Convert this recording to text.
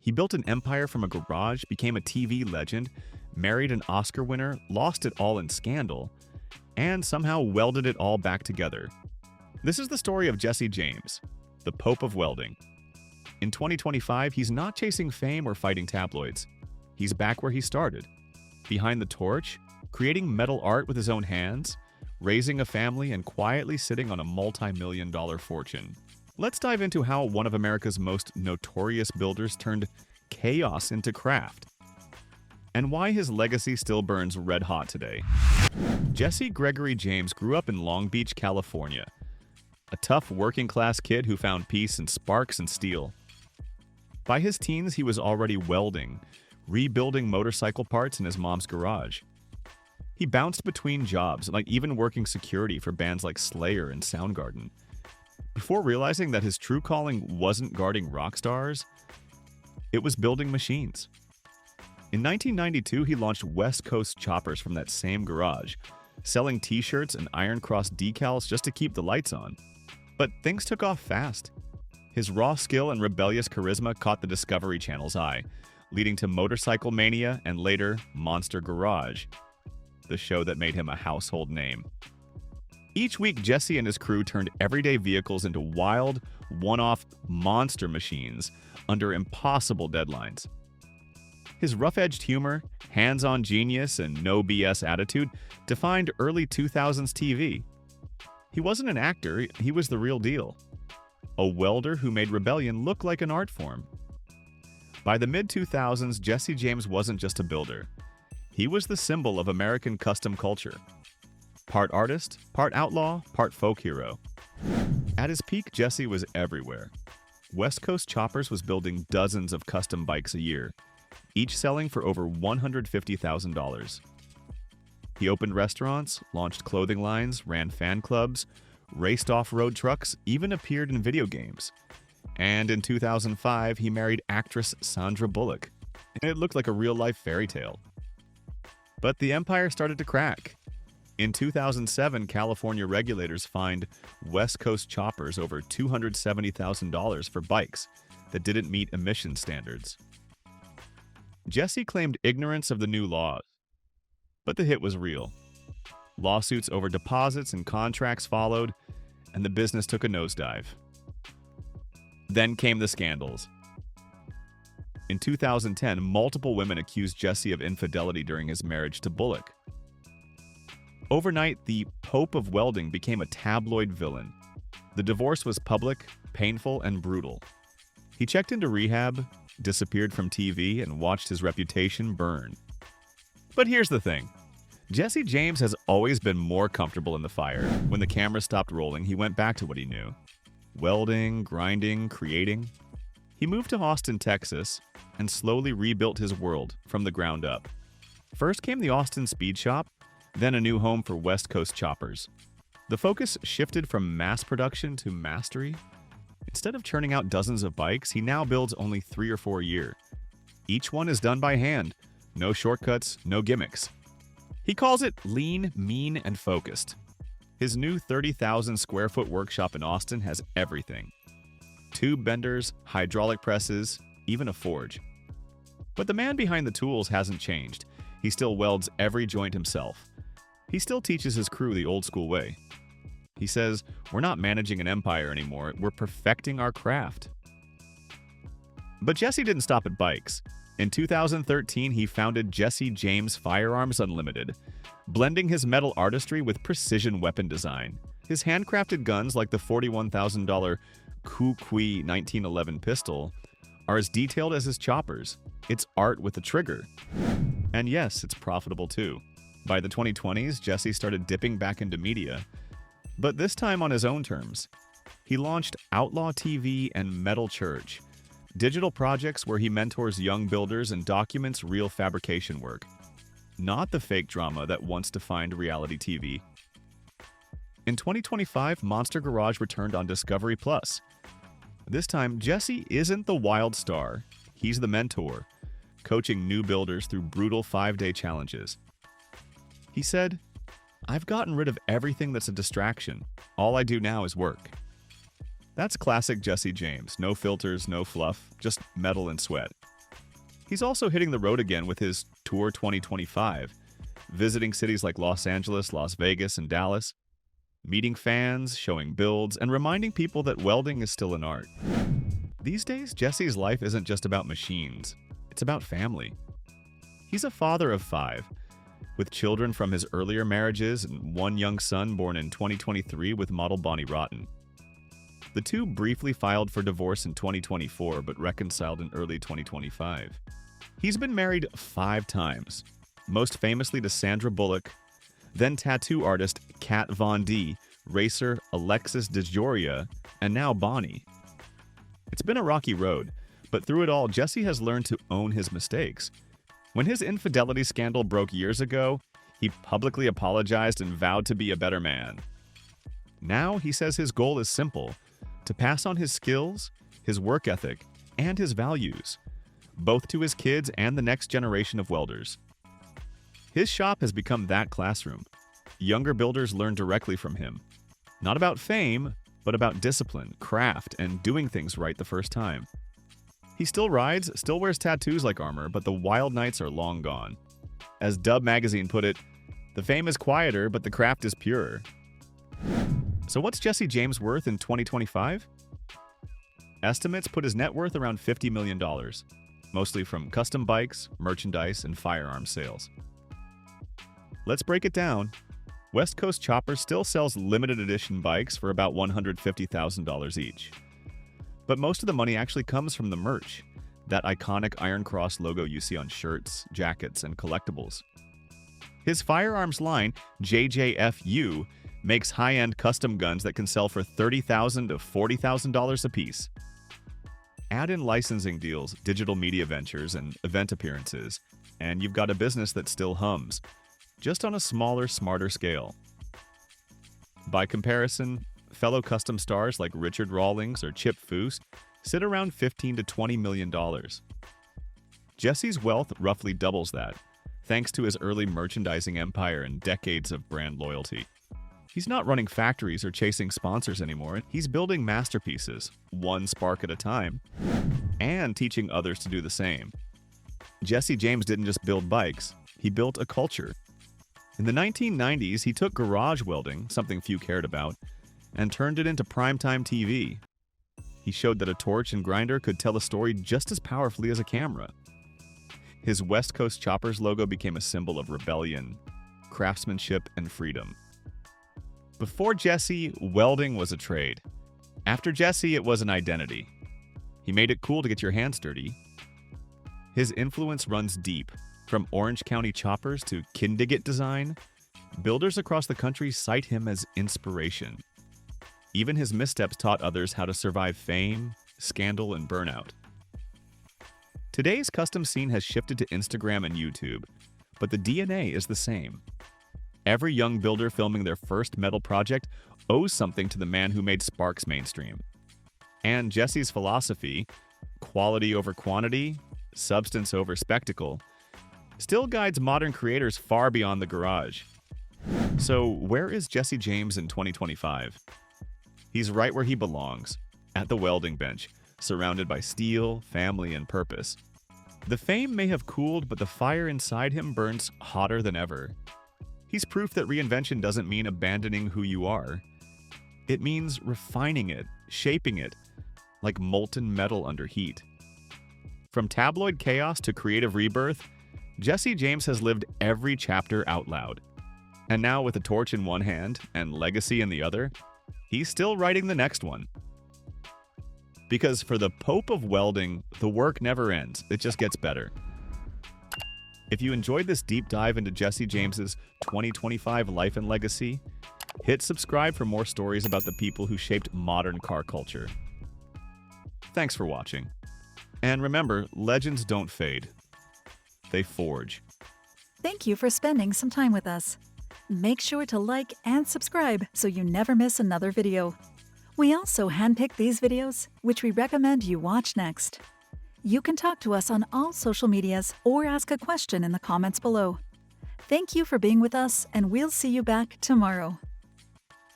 He built an empire from a garage, became a TV legend, married an Oscar winner, lost it all in scandal, and somehow welded it all back together. This is the story of Jesse James, the Pope of Welding. In 2025, he's not chasing fame or fighting tabloids. He's back where he started, behind the torch, creating metal art with his own hands, raising a family, and quietly sitting on a multi-million-dollar fortune. Let's dive into how one of America's most notorious builders turned chaos into craft, and why his legacy still burns red hot today. Jesse Gregory James grew up in Long Beach, California, a tough working-class kid who found peace in sparks and steel. By his teens, he was already welding, rebuilding motorcycle parts in his mom's garage. He bounced between jobs, like even working security for bands like Slayer and Soundgarden, before realizing that his true calling wasn't guarding rock stars, it was building machines. In 1992, he launched West Coast Choppers from that same garage, selling t-shirts and Iron Cross decals just to keep the lights on. But things took off fast. His raw skill and rebellious charisma caught the Discovery Channel's eye, leading to Motorcycle Mania and later Monster Garage, the show that made him a household name. Each week, Jesse and his crew turned everyday vehicles into wild, one-off monster machines under impossible deadlines. His rough-edged humor, hands-on genius, and no BS attitude defined early 2000s TV. He wasn't an actor, he was the real deal. A welder who made rebellion look like an art form. By the mid-2000s, Jesse James wasn't just a builder. He was the symbol of American custom culture. Part artist, part outlaw, part folk hero. At his peak, Jesse was everywhere. West Coast Choppers was building dozens of custom bikes a year, each selling for over $150,000. He opened restaurants, launched clothing lines, ran fan clubs, raced off-road trucks, even appeared in video games. And in 2005, he married actress Sandra Bullock. And it looked like a real-life fairy tale. But the empire started to crack. In 2007, California regulators fined West Coast Choppers over $270,000 for bikes that didn't meet emission standards. Jesse claimed ignorance of the new laws, but the hit was real. Lawsuits over deposits and contracts followed, and the business took a nosedive. Then came the scandals. In 2010, multiple women accused Jesse of infidelity during his marriage to Bullock. Overnight, the Pope of Welding became a tabloid villain. The divorce was public, painful, and brutal. He checked into rehab, disappeared from TV, and watched his reputation burn. But here's the thing. Jesse James has always been more comfortable in the fire. When the camera stopped rolling, he went back to what he knew. Welding, grinding, creating. He moved to Austin, Texas, and slowly rebuilt his world from the ground up. First came the Austin Speed Shop, then a new home for West Coast Choppers. The focus shifted from mass production to mastery. Instead of churning out dozens of bikes, he now builds only 3 or 4 a year. Each one is done by hand. No shortcuts, no gimmicks. He calls it lean, mean, and focused. His new 30,000 square foot workshop in Austin has everything. Tube benders, hydraulic presses, even a forge. But the man behind the tools hasn't changed. He still welds every joint himself. He still teaches his crew the old school way. He says, "We're not managing an empire anymore, we're perfecting our craft." But Jesse didn't stop at bikes. In 2013, he founded Jesse James Firearms Unlimited, blending his metal artistry with precision weapon design. His handcrafted guns, like the $41,000 Kukui 1911 pistol, are as detailed as his choppers. It's art with a trigger. And yes, it's profitable too. By the 2020s, Jesse started dipping back into media, but this time on his own terms. He launched Outlaw TV and Metal Church, digital projects where he mentors young builders and documents real fabrication work, not the fake drama that once defined reality TV. In 2025, Monster Garage returned on Discovery Plus. This time, Jesse isn't the wild star. He's the mentor, coaching new builders through brutal 5-day challenges. He said, "I've gotten rid of everything that's a distraction. All I do now is work." That's classic Jesse James. No filters, no fluff, just metal and sweat. He's also hitting the road again with his Tour 2025, visiting cities like Los Angeles, Las Vegas, and Dallas, meeting fans, showing builds, and reminding people that welding is still an art. These days, Jesse's life isn't just about machines, it's about family. He's a father of 5, with children from his earlier marriages and one young son born in 2023 with model Bonnie Rotten. The two briefly filed for divorce in 2024 but reconciled in early 2025. He's been married 5 times, most famously to Sandra Bullock, then tattoo artist Kat Von D, racer Alexis DeJoria, and now Bonnie. It's been a rocky road, but through it all, Jesse has learned to own his mistakes. When his infidelity scandal broke years ago, he publicly apologized and vowed to be a better man. Now, he says his goal is simple: to pass on his skills, his work ethic, and his values, both to his kids and the next generation of welders. His shop has become that classroom. Younger builders learn directly from him. Not about fame, but about discipline, craft, and doing things right the first time. He still rides, still wears tattoos like armor, but the wild nights are long gone. As Dub magazine put it, the fame is quieter, but the craft is purer. So what's Jesse James worth in 2025? Estimates put his net worth around $50 million, mostly from custom bikes, merchandise, and firearms sales. Let's break it down. West Coast Chopper still sells limited edition bikes for about $150,000 each. But most of the money actually comes from the merch, that iconic Iron Cross logo you see on shirts, jackets, and collectibles. His firearms line, JJFU, makes high-end custom guns that can sell for $30,000 to $40,000 apiece. Add in licensing deals, digital media ventures, and event appearances, and you've got a business that still hums, just on a smaller, smarter scale. By comparison, fellow custom stars like Richard Rawlings or Chip Foose sit around $15 to $20 million. Jesse's wealth roughly doubles that, thanks to his early merchandising empire and decades of brand loyalty. He's not running factories or chasing sponsors anymore. He's building masterpieces, one spark at a time, and teaching others to do the same. Jesse James didn't just build bikes, he built a culture. In the 1990s, he took garage welding, something few cared about, and turned it into primetime TV. He showed that a torch and grinder could tell a story just as powerfully as a camera. His West Coast Choppers logo became a symbol of rebellion, craftsmanship, and freedom. Before Jesse, welding was a trade. After Jesse, it was an identity. He made it cool to get your hands dirty. His influence runs deep. From Orange County choppers to Kindigit design, builders across the country cite him as inspiration. Even his missteps taught others how to survive fame, scandal, and burnout. Today's custom scene has shifted to Instagram and YouTube, but the DNA is the same. Every young builder filming their first metal project owes something to the man who made sparks mainstream. And Jesse's philosophy, quality over quantity, substance over spectacle, still guides modern creators far beyond the garage. So where is Jesse James in 2025? He's right where he belongs, at the welding bench, surrounded by steel, family, and purpose. The fame may have cooled, but the fire inside him burns hotter than ever. He's proof that reinvention doesn't mean abandoning who you are. It means refining it, shaping it, like molten metal under heat. From tabloid chaos to creative rebirth, Jesse James has lived every chapter out loud. And now with a torch in one hand and legacy in the other, he's still writing the next one. Because for the Pope of welding, the work never ends, it just gets better. If you enjoyed this deep dive into Jesse James's 2025 life and legacy, hit subscribe for more stories about the people who shaped modern car culture. Thanks for watching. And remember, legends don't fade. They forge. Thank you for spending some time with us. Make sure to like and subscribe so you never miss another video. We also handpick these videos, which we recommend you watch next. You can talk to us on all social medias or ask a question in the comments below. Thank you for being with us, and we'll see you back tomorrow.